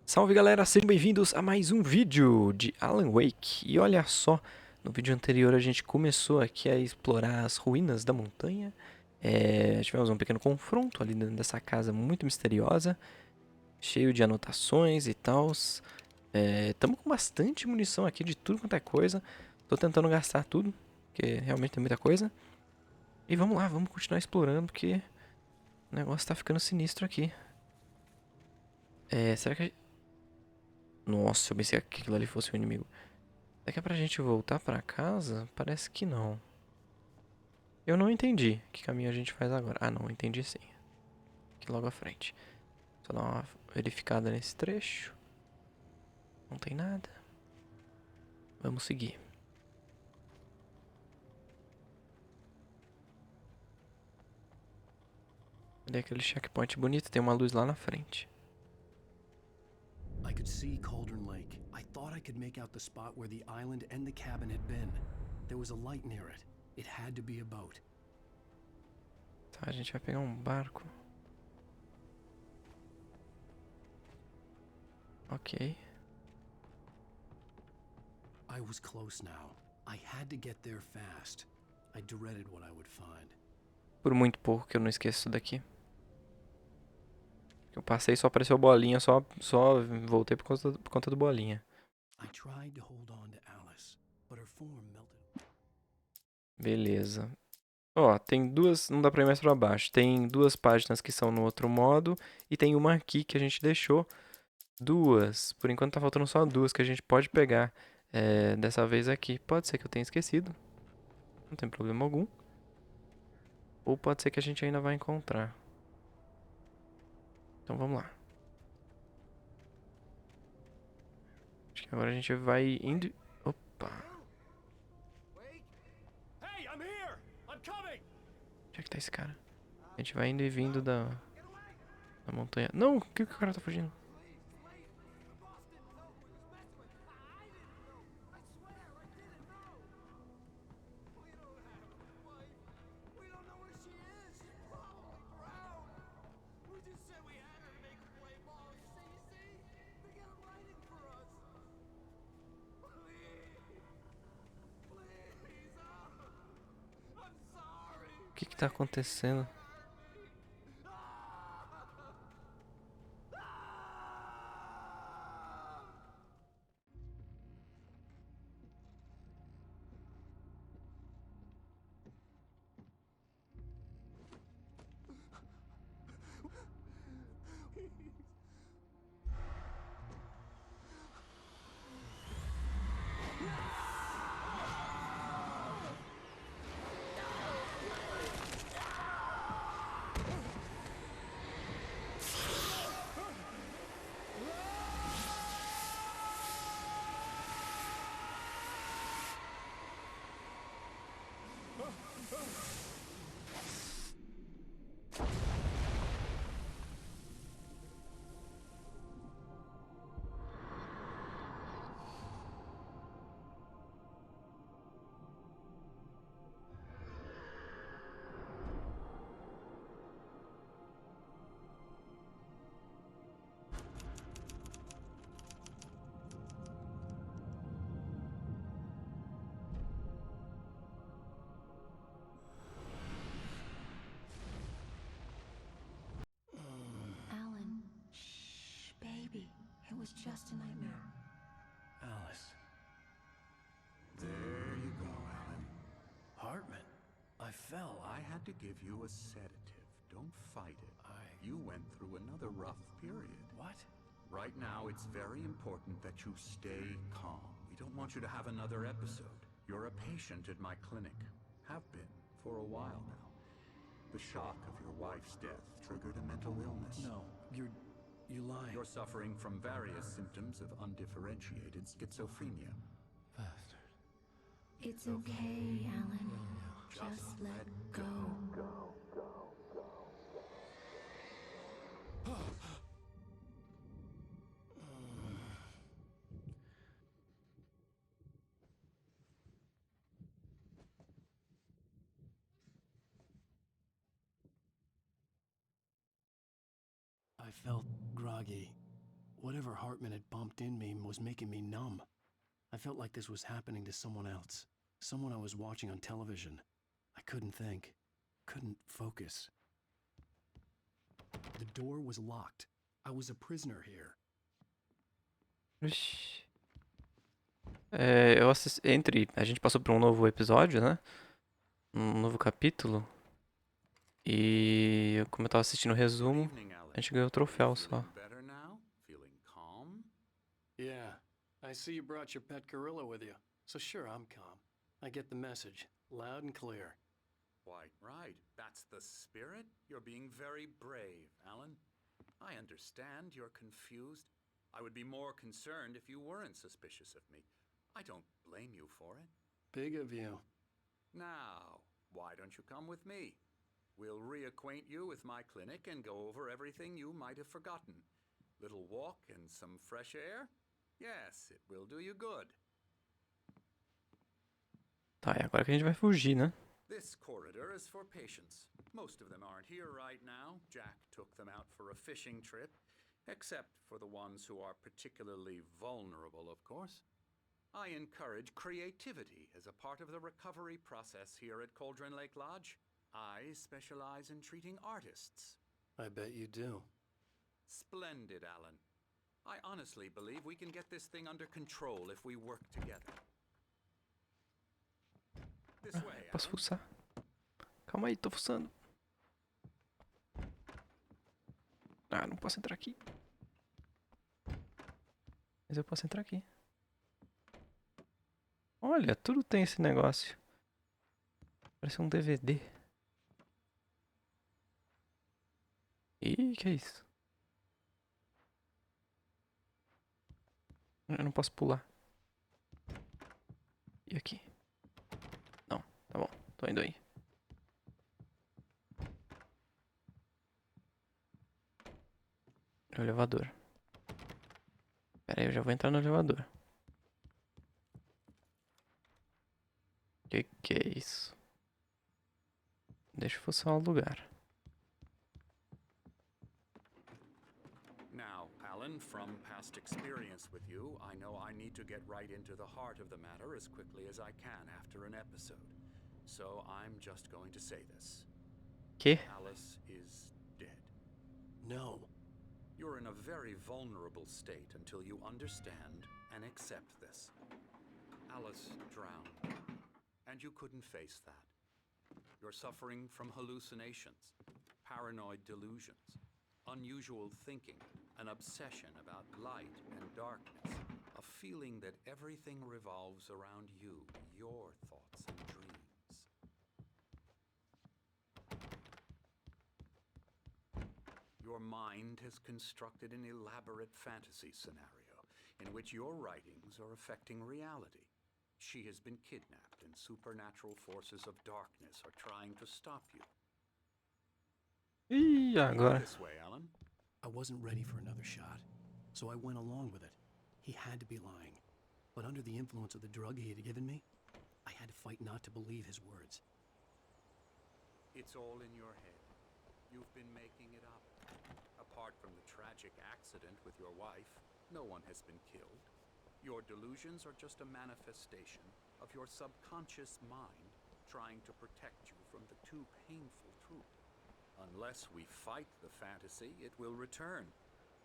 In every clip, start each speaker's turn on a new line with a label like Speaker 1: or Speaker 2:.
Speaker 1: Salve galera, sejam bem-vindos a mais um vídeo de Alan Wake. E olha só, no vídeo anterior a gente começou aqui a explorar as ruínas da montanha. Tivemos um pequeno confronto ali dentro dessa casa muito misteriosa, cheio de anotações e tals. Estamos com bastante munição aqui de tudo quanto é coisa. Tô tentando gastar tudo, porque realmente tem muita coisa. E vamos lá, vamos continuar explorando, porque o negócio tá ficando sinistro aqui. Será que Nossa, eu pensei que aquilo ali fosse um inimigo. Será que é pra gente voltar pra casa? Parece que não. Eu não entendi que caminho a gente faz agora. Ah, não, entendi sim. Aqui logo à frente. Só dar uma verificada nesse trecho. Não tem nada. Vamos seguir. Cadê aquele checkpoint bonito? Tem uma luz lá na frente.
Speaker 2: I could see Cauldron Lake. I thought I could make out the spot where the island and the cabin had been. There was a light near it. It had to be a boat.
Speaker 1: Tá, a gente vai pegar um barco. Ok.
Speaker 2: I was close now. I had to get there fast. I dreaded what I would find.
Speaker 1: Por muito pouco que eu não esqueço isso daqui. Eu passei, só apareceu bolinha, só voltei por conta do bolinha.
Speaker 2: I tried to hold on to Alice, but her form melted.
Speaker 1: Beleza. Ó, tem duas, não dá pra ir mais pra baixo. Tem duas páginas que são no outro modo e tem uma aqui que a gente deixou duas. Por enquanto tá faltando só duas que a gente pode pegar dessa vez aqui. Pode ser que eu tenha esquecido, não tem problema algum. Ou pode ser que a gente ainda vai encontrar. Então vamos lá. Acho que agora a gente vai indo... Opa, onde é que tá esse cara? A gente vai indo e vindo da montanha. Não, o que o cara tá fugindo? O que que tá acontecendo?
Speaker 3: Alan, shh, baby. It was just a nightmare.
Speaker 2: Alice.
Speaker 4: There you go, Alan.
Speaker 2: Hartman. I fell.
Speaker 4: I had to give you a sedative. Don't fight it. You went through another rough period.
Speaker 2: What?
Speaker 4: Right now, it's very important that you stay calm. We don't want you to have another episode. You're a patient at my clinic. Have been for a while now. The shock of your wife's death triggered a mental illness.
Speaker 2: No, you lied.
Speaker 4: You're suffering from various symptoms of undifferentiated schizophrenia.
Speaker 2: Bastard.
Speaker 3: It's okay, Alan. Just let go.
Speaker 2: I felt groggy. Whatever Hartman had bumped in me was making me numb. I felt like this was happening to someone else. Someone I was watching on television. I couldn't think. Couldn't focus. The door was locked. I was a prisoner here.
Speaker 1: Ixi. Eu assisti. A gente passou por um novo episódio, né? Um novo capítulo. E como eu tava assistindo o resumo, a gente ganhou o troféu só.
Speaker 4: Better now? Feeling calm?
Speaker 2: Yeah, I see you brought your pet gorilla with you. So sure, I'm calm. I get the message, loud and clear.
Speaker 4: Quite right. That's the spirit. You're being very brave, Alan. I understand you're confused. I would be more concerned if you weren't suspicious of me. I don't blame you for it.
Speaker 2: Big of you.
Speaker 4: Now, why don't you come with me? We'll reacquaint you with my clinic and go over everything you might have forgotten. Little walk and some fresh air? Yes, it will do you good.
Speaker 1: Tá, e agora que a gente vai fugir, né?
Speaker 4: This corridor is for patients. Most of them aren't here right now. Jack took them out for a fishing trip, except for the ones who are particularly vulnerable, of course. I encourage creativity as a part of the recovery process here at Cauldron Lake Lodge. I specialize in treating artists.
Speaker 2: I bet you do.
Speaker 4: Splendid, Alan. I honestly believe we can get this thing under control if we work together. This way,
Speaker 1: Posso
Speaker 4: Alan.
Speaker 1: fuçar? Calma aí, tô fuçando. Ah, não posso entrar aqui. Mas eu posso entrar aqui. Olha, tudo tem esse negócio. Parece um DVD. Ih, que é isso? Eu não posso pular. E aqui? Não, tá bom, tô indo aí. O elevador. Pera aí, eu já vou entrar no elevador. Que é isso? Deixa eu fuçar o lugar.
Speaker 4: Now, Alan, from past experience with you, I know I need to get right into the heart of the matter as quickly as I can after an episode. So I'm just going to say this.
Speaker 1: Que?
Speaker 4: Alice is dead.
Speaker 2: No.
Speaker 4: You're in a very vulnerable state until you understand and accept this. Alice drowned, and you couldn't face that. You're suffering from hallucinations, paranoid delusions, unusual thinking, an obsession about light and darkness, a feeling that everything revolves around you, your thoughts and dreams. Your mind has constructed an elaborate fantasy scenario in which your writings are affecting reality. She has been kidnapped, and supernatural forces of darkness are trying to stop you.
Speaker 1: Ih, agora.
Speaker 4: This way, Alan.
Speaker 2: I wasn't ready for another shot, so I went along with it. He had to be lying. But under the influence of the drug he had given me, I had to fight not to believe his words.
Speaker 4: It's all in your head. You've been making it up. Apart from the tragic accident with your wife, no one has been killed. Your delusions are just a manifestation of your subconscious mind trying to protect you from the too painful truth. Unless we fight the fantasy, it will return.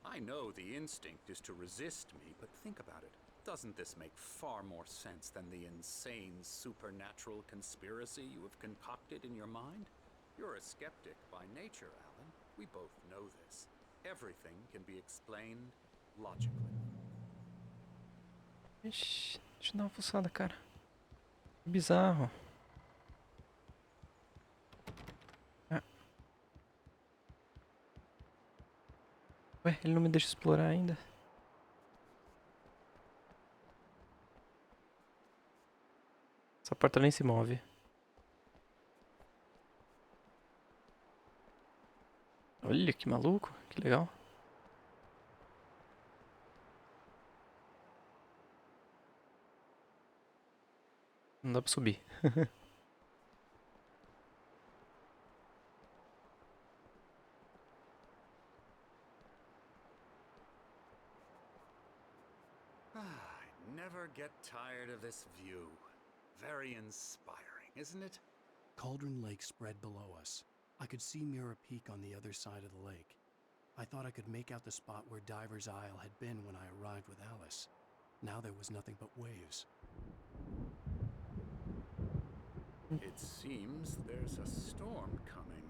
Speaker 4: I know the instinct is to resist me, but think about it. Doesn't this make far more sense than the insane supernatural conspiracy you have concocted in your mind? You're a skeptic by nature, Alan. We both know this. Everything can be explained logically.
Speaker 1: Ixi, deixa eu dar uma fuçada, cara. Que bizarro. Ah. Ué, ele não me deixa explorar ainda. Essa porta nem se move. Olha que maluco, que legal. Não dá pra subir.
Speaker 4: never get tired of this view. Very inspiring, isn't it?
Speaker 2: Cauldron Lake spread below us. I could see Mirror Peak on the other side of the lake. I thought I could make out the spot where Diver's Isle had been when I arrived with Alice. Now there was nothing but waves.
Speaker 4: It seems there's a storm coming.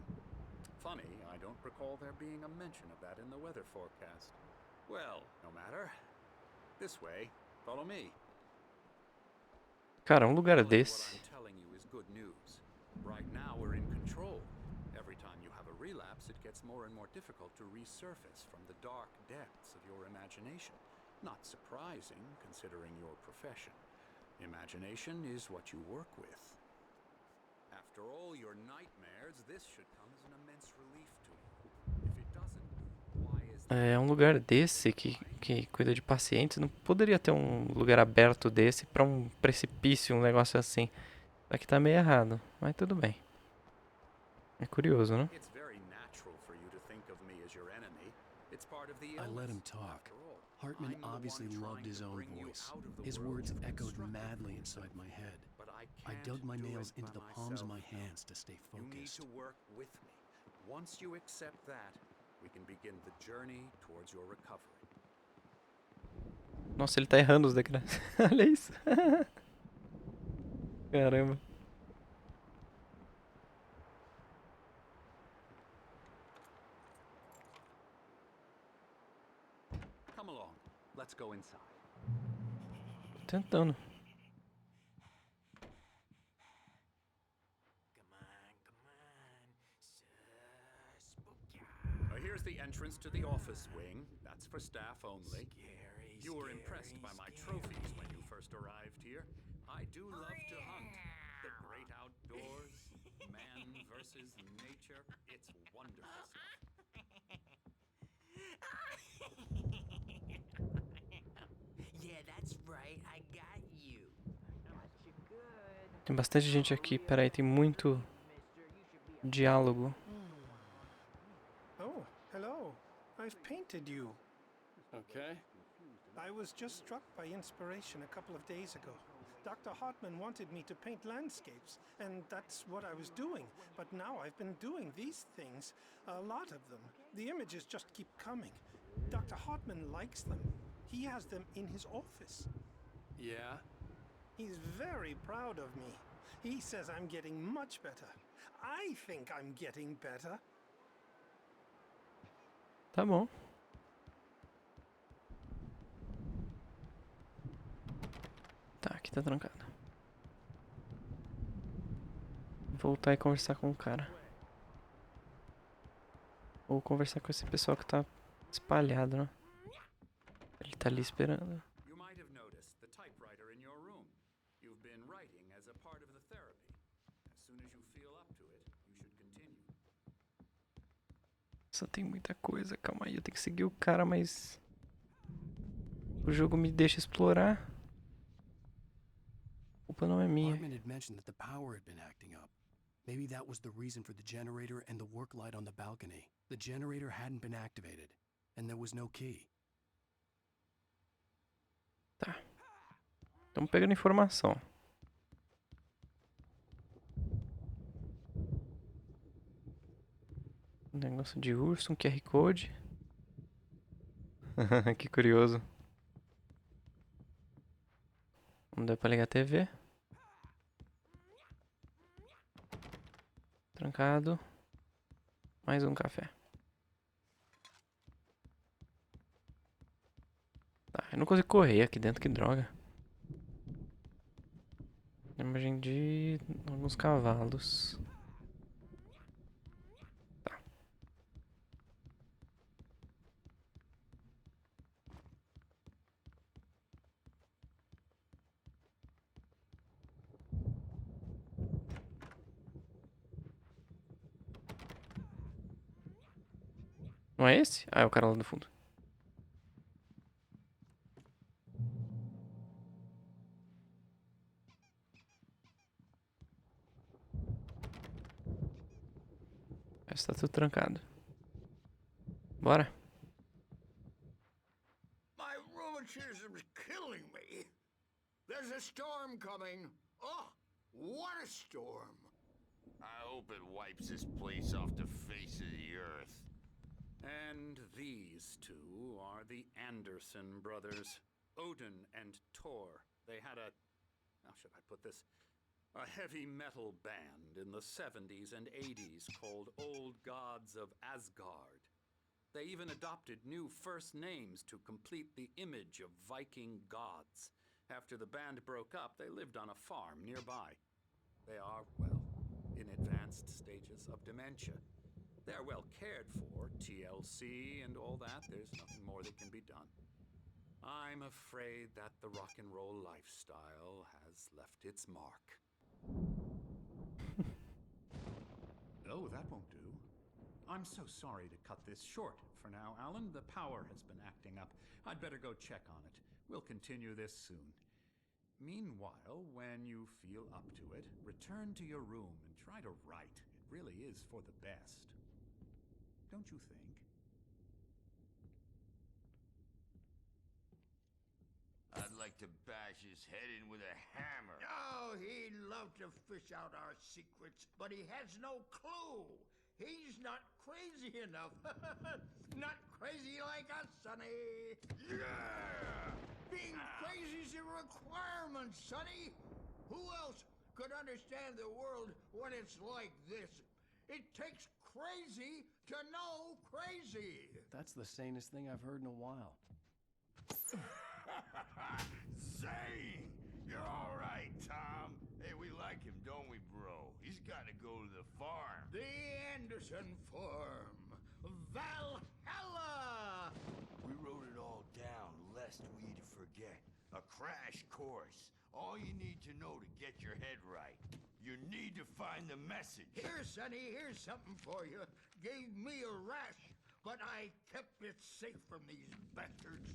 Speaker 4: Funny, I don't recall there being a mention of that in the weather forecast. Well, no matter. This way. Follow me.
Speaker 1: Cara, um lugar
Speaker 4: What
Speaker 1: desse.
Speaker 4: I'm telling you is good news. Right now we're in control. Every time you have a relapse, it gets more and more difficult to resurface from the dark depths of your imagination. Not surprising, considering your profession. Imagination is what you work with. After all your nightmares, this should come as an immense relief to you. If it doesn't, why is that?
Speaker 1: É um lugar desse que cuida de pacientes. Não poderia ter um lugar aberto desse pra um precipício, um negócio assim. Aqui tá meio errado, mas tudo bem. É curioso, né?
Speaker 4: It's very natural for you to think of me as your enemy. It's part of the
Speaker 2: I let him
Speaker 4: illness.
Speaker 2: talk.
Speaker 4: After all,
Speaker 2: Hartman
Speaker 4: I'm the
Speaker 2: obviously
Speaker 4: one
Speaker 2: loved
Speaker 4: trying
Speaker 2: his
Speaker 4: to
Speaker 2: own
Speaker 4: bring you
Speaker 2: voice.
Speaker 4: out of the
Speaker 2: His
Speaker 4: world
Speaker 2: words
Speaker 4: you've
Speaker 2: echoed
Speaker 4: constructed
Speaker 2: madly
Speaker 4: for
Speaker 2: inside
Speaker 4: yourself.
Speaker 2: my head.
Speaker 4: But I
Speaker 2: I
Speaker 4: can't
Speaker 2: dug my
Speaker 4: do
Speaker 2: nails
Speaker 4: it
Speaker 2: into
Speaker 4: by
Speaker 2: the palms of my
Speaker 4: myself now.
Speaker 2: hands to stay
Speaker 4: You need
Speaker 2: focused.
Speaker 4: to work with me. Once you accept that, we can begin the journey towards your recovery.
Speaker 1: Nossa, ele tá errando os degraus. Olha isso. Caramba.
Speaker 4: Come along. Let's go inside.
Speaker 1: Tô tentando.
Speaker 4: Here's the entrance to the office wing. That's for staff only. You were impressed by my trophies when you first arrived here. I do love to hunt. The great outdoors, man versus nature. It's wonderful stuff.
Speaker 5: Yeah, that's right. I got you.
Speaker 1: Tem bastante gente aqui. Peraí, tem muito diálogo.
Speaker 6: Oh, hello. I've painted you.
Speaker 2: Okay.
Speaker 6: I was just struck by inspiration a couple of days ago. Dr. Hartman wanted me to paint landscapes, and that's what I was doing. But now I've been doing these things, a lot of them. The images just keep coming. Dr. Hartman likes them. He has them in his office.
Speaker 2: Yeah?
Speaker 6: He's very proud of me. He says I'm getting much better. I think I'm getting better.
Speaker 1: Tá bom. Tá, aqui tá trancado. Voltar e conversar com o cara. Ou conversar com esse pessoal que tá espalhado, né? Ele tá ali esperando.
Speaker 4: You might have noticed the typewriter in your room. You've been writing as a part of the therapy. As soon as you feel up to it, you should continue.
Speaker 1: Só tem muita coisa, calma aí, eu tenho que seguir o cara, mas o jogo me deixa explorar. A culpa não é minha.
Speaker 2: Hartman had mentioned that the power had been acting up. Maybe that was the reason for the generator and the work light on the balcony. The generator hadn't been activated, and there was no key.
Speaker 1: Tá. Estamos pegando informação. Negócio de urso, um QR Code. Que curioso. Não dá pra ligar a TV. Trancado. Mais um café. Tá, eu não consigo correr aqui dentro, que droga. Imagem de alguns cavalos. Tá. Não é esse? Ah, é o cara lá do fundo. Esse tá tudo trancado. Bora.
Speaker 7: My rheumatism's killing me. There's a storm coming. Oh, what a storm.
Speaker 8: I hope it wipes this place off the face of the earth.
Speaker 4: And these two are the Anderson brothers, Odin and Thor. They had how should I put this? A heavy metal band in the 70s and 80s called Old Gods of Asgard. They even adopted new first names to complete the image of Viking gods. After the band broke up, they lived on a farm nearby. They are, well, in advanced stages of dementia. They're well cared for, TLC and all that. There's nothing more that can be done. I'm afraid that the rock and roll lifestyle has left its mark. Oh, that won't do. I'm so sorry to cut this short for now, Alan. The power has been acting up. I'd better go check on it. We'll continue this soon. Meanwhile, when you feel up to it, return to your room and try to write. It really is for the best. Don't you think?
Speaker 8: I'd like to bash his head in with a hammer.
Speaker 7: Oh, he'd love to fish out our secrets, but he has no clue. He's not crazy enough. Not crazy like us, Sonny.
Speaker 8: Yeah!
Speaker 7: Being crazy's a requirement, Sonny. Who else could understand the world when it's like this? It takes crazy to know crazy.
Speaker 2: That's the sanest thing I've heard in a while.
Speaker 8: Zane! You're all right, Tom. Hey, we like him, don't we, bro? He's got to go to the farm.
Speaker 7: The Anderson Farm. Valhalla!
Speaker 8: We wrote it all down, lest we forget. A crash course. All you need to know to get your head right. You need to find the message.
Speaker 7: Here, Sonny, here's something for you. Gave me a rash, but I kept it safe from these bastards.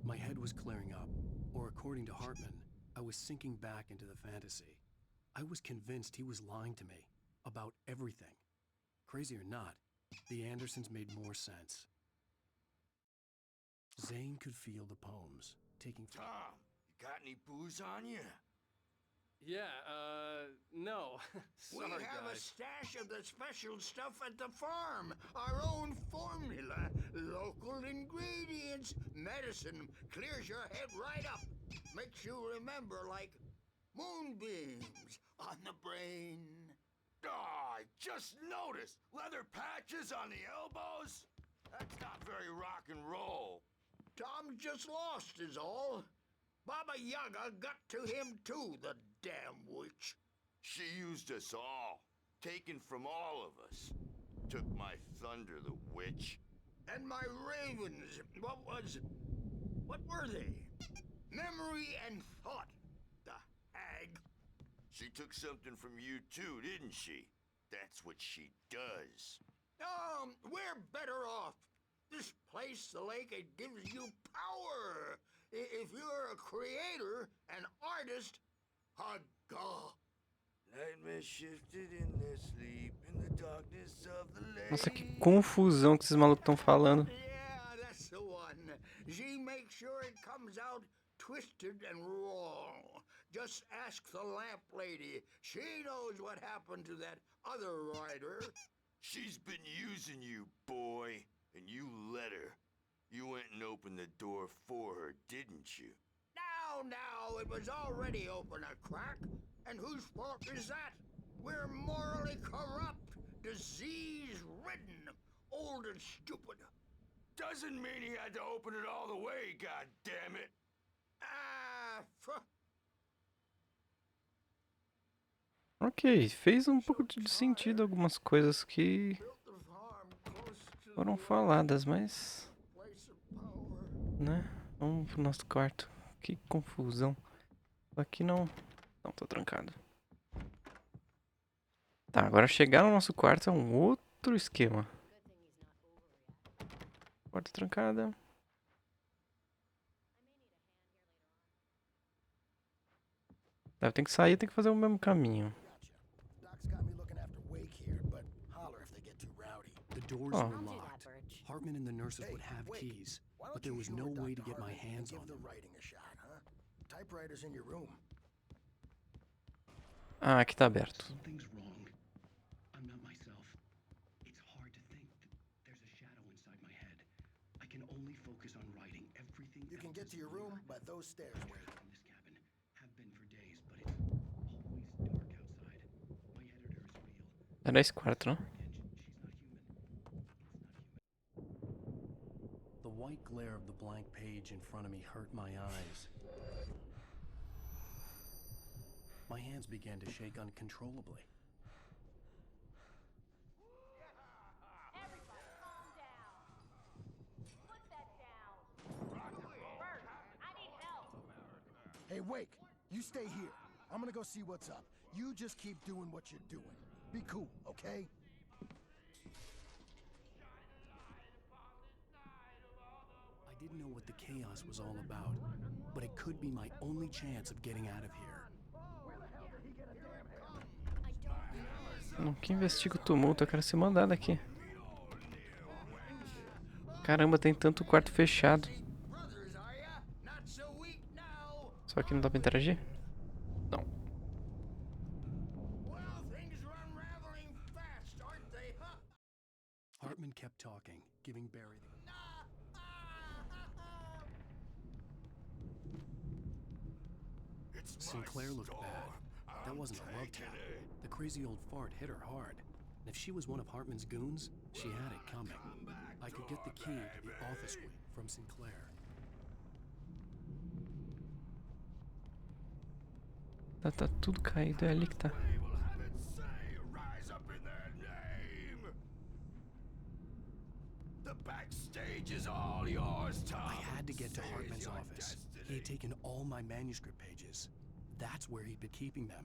Speaker 2: My head was clearing up, or according to Hartman, I was sinking back into the fantasy. I was convinced he was lying to me about everything. Crazy or not, the Andersons made more sense. Zane could feel the poems, taking...
Speaker 8: Tom, you got any booze on you?
Speaker 9: Yeah, no.
Speaker 7: We
Speaker 9: Sorry,
Speaker 7: have a
Speaker 9: guys.
Speaker 7: stash of the special stuff at the farm. Our own formula. Local ingredients. Medicine clears your head right up. Makes you remember like moonbeams on the brain.
Speaker 8: Oh, I just noticed. Leather patches on the elbows? That's not very rock and roll.
Speaker 7: Tom just lost is all. Baba Yaga got to him too, the damn witch.
Speaker 8: She used us all. Taken from all of us. Took my thunder, the witch.
Speaker 7: And my ravens, what were they? Memory and thought, the hag.
Speaker 8: She took something from you too, didn't she? That's what she does.
Speaker 7: We're better off. This place, the lake, it gives you power. If you're a creator, an artist, a god.
Speaker 8: Nightmare shifted in their sleep in the darkness of the lake.
Speaker 1: Nossa, que confusão que esses malucos estão falando.
Speaker 7: Yeah, that's the one. She makes sure it comes out twisted and wrong. Just ask the lamp lady. She knows what happened to that other writer.
Speaker 8: She's been using you, boy, and you let her. You went and opened the door for her, didn't you?
Speaker 7: Now, it was already open a crack. And whose fault is that? We're morally corrupt, disease-ridden, old and stupid.
Speaker 8: Doesn't mean he had to open it all the way, goddammit.
Speaker 1: Ok, fez um pouco de sentido algumas coisas que foram faladas, mas... né? Vamos pro nosso quarto. Que confusão. Aqui não... não, tô trancado. Tá, agora chegar no nosso quarto é um outro esquema. Porta trancada. Tá, tem que sair, tem que fazer o mesmo caminho.
Speaker 2: Doc's got me looking after Wake here, but holler if they get too rowdy. The doors
Speaker 1: Oh.
Speaker 2: were
Speaker 3: I'll do that,
Speaker 2: locked.
Speaker 3: Birch.
Speaker 2: Hartman and the nurses would have keys, but there was no way to get my hands on them.
Speaker 7: Typewriter's in your room.
Speaker 1: Ah, aqui tá aberto.
Speaker 2: Something's wrong. I'm not myself. It's hard to think. There's a shadow inside my head. I can only focus on writing. Everything
Speaker 7: You can get to your room by those stairs, Wade.
Speaker 2: in this cabin. Have been for days, but it's always dark outside. My editors feel
Speaker 1: Era esse quarto, não?
Speaker 2: the white glare of the blank page in front of me hurt my eyes. My hands began to shake uncontrollably.
Speaker 10: Everybody calm down. Put that down. Bert, I need help.
Speaker 7: Hey, Wake, you stay here. I'm gonna go see what's up. You just keep doing what you're doing. Be cool, okay?
Speaker 2: I didn't know what the chaos was all about, but it could be my only chance of getting out of here.
Speaker 1: Não, que investiga o tumulto, eu quero ser mandado aqui. Caramba, tem tanto quarto fechado. Só que não dá pra interagir? Não.
Speaker 2: Hartman kept talking, giving Barry the... Sinclair looked bad. That wasn't a love tap. The crazy old fart hit her hard. And if she was one of Hartman's goons, she had it coming. I could get the key to the office wing from Sinclair.
Speaker 1: Tá tudo caído, é ali que tá.
Speaker 2: I had to get to Hartman's office. He had taken all my manuscript pages. That's where he'd been keeping them.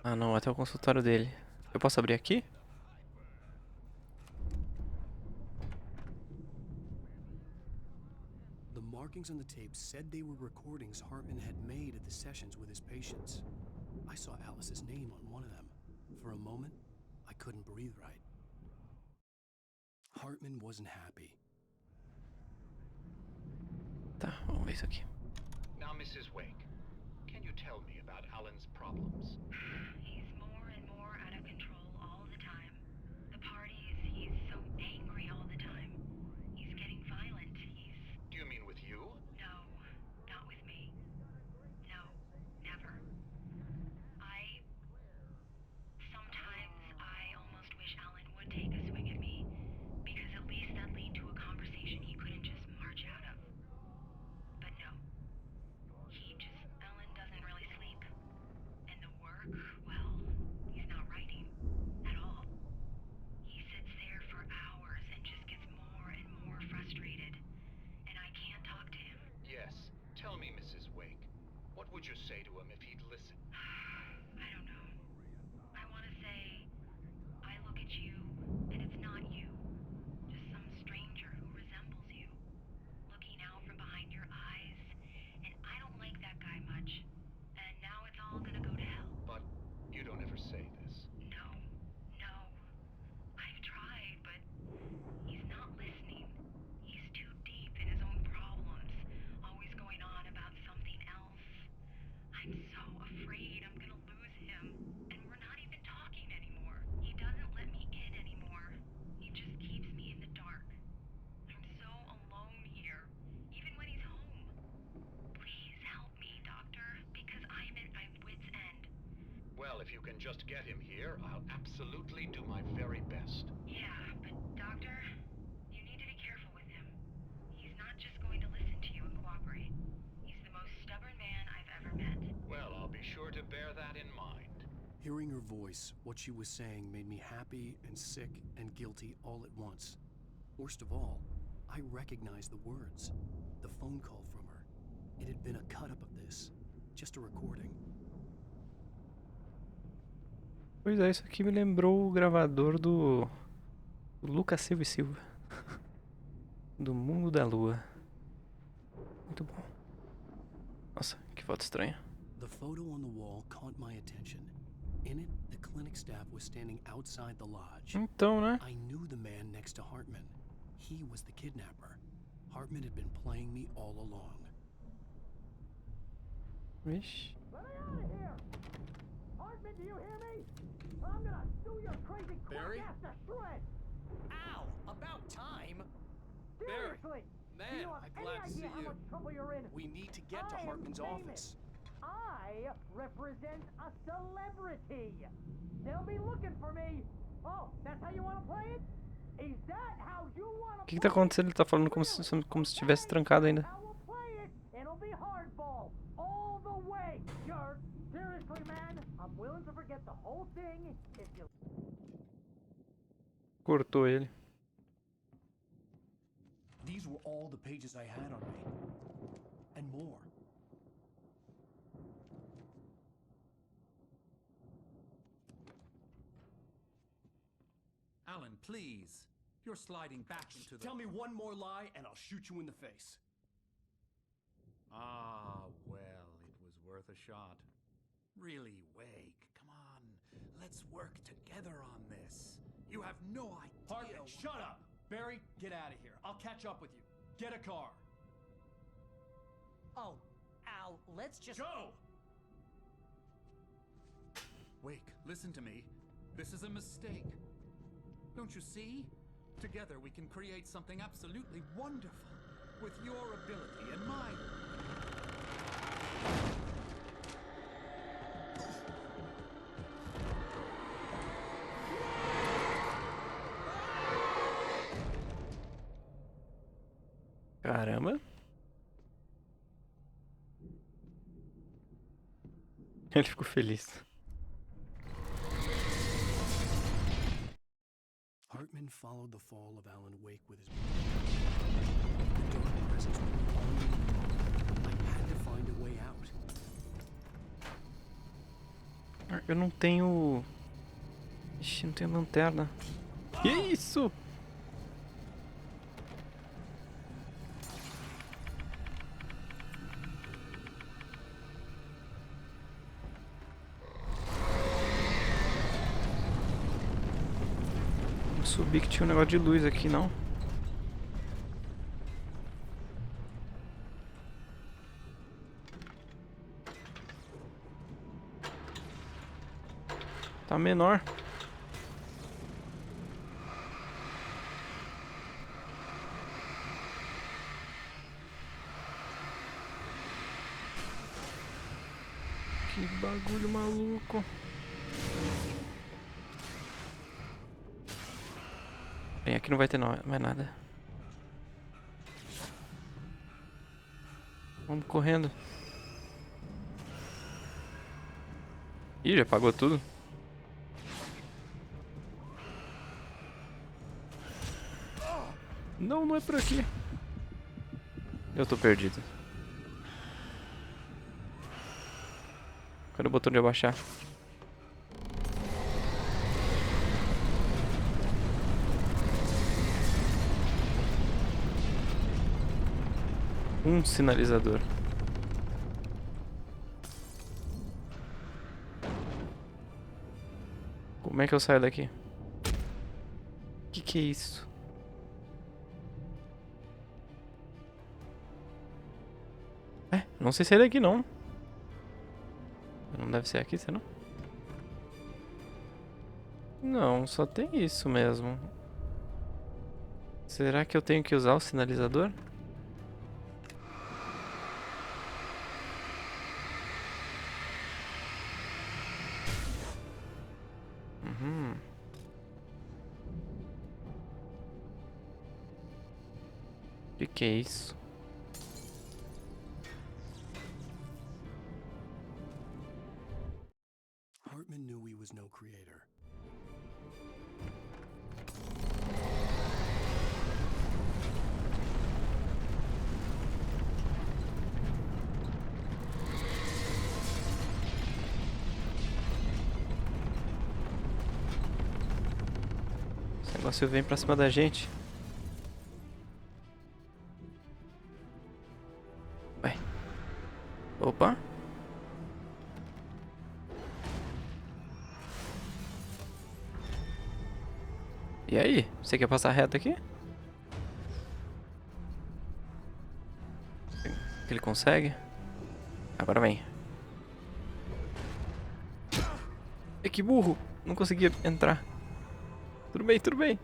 Speaker 1: Ah não, até o consultório dele. Eu posso abrir aqui?
Speaker 2: The markings on the tape said they were recordings Hartman had made at the sessions with his patients. I saw Alice's name on one of them. For a moment, I couldn't breathe right. Hartman wasn't happy.
Speaker 1: Tá, vamos ver isso aqui.
Speaker 11: Now, Mrs. Wake, can you tell me about Alan's problems?
Speaker 3: He's more and more out of control all the time. The parties, he's so angry all the time. He's getting violent.
Speaker 11: Do you mean with you?
Speaker 3: No, not with me. No, never. Sometimes I almost wish Alan would take a swing at me, because at least that'd lead to a conversation he couldn't just march out of. But no. Alan doesn't really sleep. And the work, well, he's not writing at all. He sits there for hours and just gets more and more frustrated. And I can't talk to him.
Speaker 11: Yes. Tell me, Mrs. Wake, what would you say to him if he'd listen?
Speaker 3: I don't know. I want to say, I look at you, and it's not you. Just some stranger who resembles you. Looking out from behind your eyes. And I don't like that guy much. And now it's all gonna go to hell.
Speaker 11: But you don't ever say this.
Speaker 3: No. I've tried, but he's not listening. He's too deep in his own problems, always going on about something else. I'm so afraid I'm gonna lose him, and we're not even talking anymore. He doesn't let me in anymore. He just keeps me in the dark. I'm so alone here, even when he's home. Please help me, Doctor, because I'm at my wit's end.
Speaker 11: Well, if you can just get him here, I'll absolutely do my very best.
Speaker 3: Yeah, but Doctor, you need to be careful with him. He's not just going to listen to you and cooperate. He's the most stubborn man I've ever met.
Speaker 11: Well, I'll be sure to bear that in mind.
Speaker 2: Hearing her voice, what she was saying made me happy and sick and guilty all at once. Worst of all, I recognized the words. The phone call from her. It had been a cut-up of this. Just a recording.
Speaker 1: Pois é, isso aqui me lembrou o gravador do Lucas Silva e Silva. Do Mundo da Lua. Muito bom. Nossa, que foto estranha.
Speaker 2: The photo on the wall caught my attention. In it, the clinic staff was standing outside the lodge.
Speaker 1: Então, né?
Speaker 2: I knew the man next to Hartman. He was the kidnapper. Hartman had been playing me all along.
Speaker 1: Vixe.
Speaker 10: Let me out of here! Hartman, do you hear me? I'm gonna sue your crazy
Speaker 9: Barry?
Speaker 10: quack ass to shreds!
Speaker 9: Ow! About time! Barry,
Speaker 10: Seriously!
Speaker 9: man,
Speaker 10: do you have
Speaker 9: I'm
Speaker 10: any
Speaker 9: glad to see
Speaker 10: idea how
Speaker 9: you.
Speaker 10: much trouble you're in?
Speaker 9: We need to get to
Speaker 10: I am
Speaker 9: Hartman's
Speaker 10: famous.
Speaker 9: office.
Speaker 10: I represent a celebrity. They'll be looking for me. Oh, that's how you want to play it? Is that how you want to
Speaker 1: O que tá acontecendo? Ele tá falando como se estivesse trancado ainda.
Speaker 10: I will play it. It'll be hardball all the way, jerk. Seriously, man, I'm willing to forget the whole thing if you.
Speaker 1: Cortou ele.
Speaker 2: These were all the pages I had on me. And more.
Speaker 4: Alan, please. You're sliding back into the...
Speaker 2: Tell me one more lie and I'll shoot you in the face.
Speaker 4: Ah, well, it was worth a shot. Really, Wake, come on. Let's work together on this. You have no idea...
Speaker 2: Hartman, shut up! Barry, get out of here. I'll catch up with you. Get a car.
Speaker 5: Oh, Al, let's just...
Speaker 2: Go!
Speaker 4: Wake, listen to me. This is a mistake. Don't you see? Together we can create something absolutely wonderful. With your ability and mine.
Speaker 1: Caramba. Ele ficou feliz.
Speaker 2: Hartman followed the fall of Alan Wake with his... The dark presence was all along. I had to find a way out.
Speaker 1: Eu não tenho... Ixi, não tenho lanterna. Que isso? Não subi que tinha um negócio de luz aqui, não. Tá menor. Que bagulho maluco. Bem, aqui não vai ter mais nada. Vamos correndo. Ih, já apagou tudo. Não, não é por aqui. Eu tô perdido. Cadê o botão de abaixar? Um sinalizador. Como é que eu saio daqui? Que é isso? Não sei sair daqui não. Não deve ser aqui, será? Não, só tem isso mesmo. Será que eu tenho que usar o sinalizador? Que é isso?
Speaker 2: Hartman knew he was no creator.
Speaker 1: Esse negócio vem pra cima da gente. Ué. Opa. E aí? Você quer passar reto aqui? Ele consegue? Agora vem. É que burro! Não conseguia entrar. Tudo bem, tudo bem.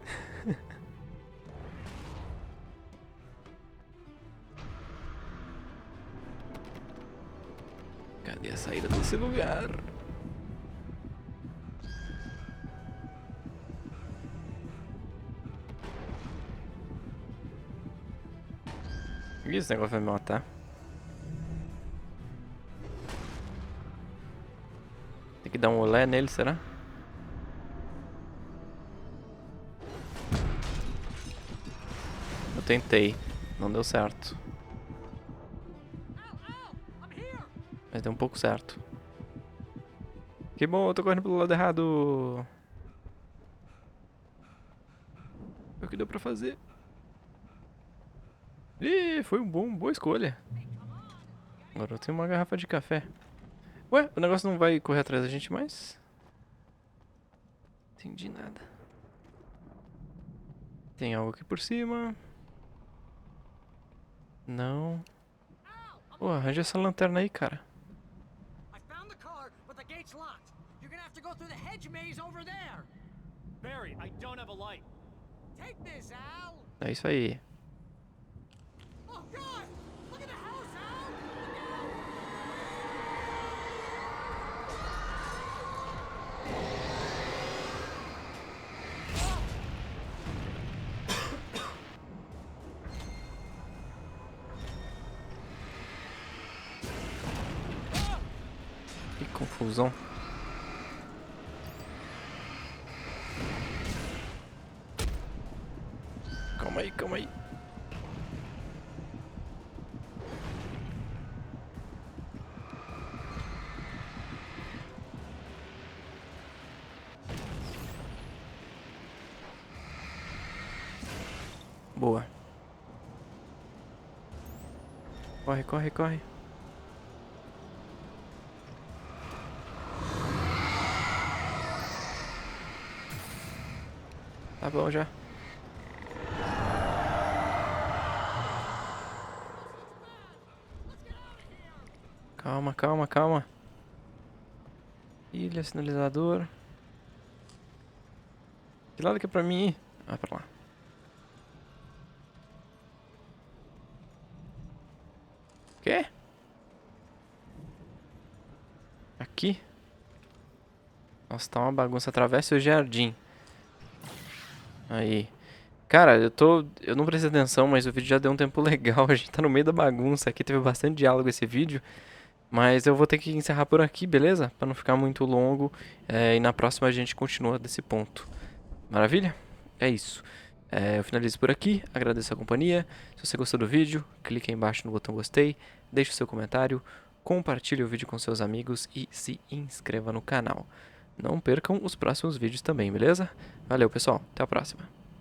Speaker 1: Cadê a saída desse lugar? Ih, esse negócio vai me matar. Tem que dar um olé nele, será? Eu tentei, não deu certo. Mas deu um pouco certo. Que bom, eu tô correndo pelo lado errado. É o que deu pra fazer. Ih, foi boa escolha. Agora eu tenho uma garrafa de café. Ué, o negócio não vai correr atrás da gente mais? Entendi nada. Tem algo aqui por cima. Não. Pô, arranja essa lanterna aí, cara.
Speaker 9: I found the car, but the gate's locked. You're gonna have to go through the hedge maze over there.
Speaker 12: Barry, I don't have a light.
Speaker 9: Take this, Al.
Speaker 1: É isso aí.
Speaker 9: Oh God! Look at the house, Al. Look
Speaker 1: Que confusão. Calma aí, calma aí. Boa. Corre, corre, corre. Tá bom já. Calma, calma, calma. Ilha, sinalizador. Que lado que é pra mim ir? Ah, pra lá. Quê? Aqui? Nossa, tá uma bagunça. Atravessa o jardim. Aí. Cara, eu não prestei atenção, mas o vídeo já deu um tempo legal. A gente tá no meio da bagunça aqui. Teve bastante diálogo esse vídeo. Mas eu vou ter que encerrar por aqui, beleza? Pra não ficar muito longo. E na próxima a gente continua desse ponto. Maravilha? É isso. Eu finalizo por aqui. Agradeço a companhia. Se você gostou do vídeo, clique aí embaixo no botão gostei. Deixe o seu comentário. Compartilhe o vídeo com seus amigos. E se inscreva no canal. Não percam os próximos vídeos também, beleza? Valeu, pessoal. Até a próxima.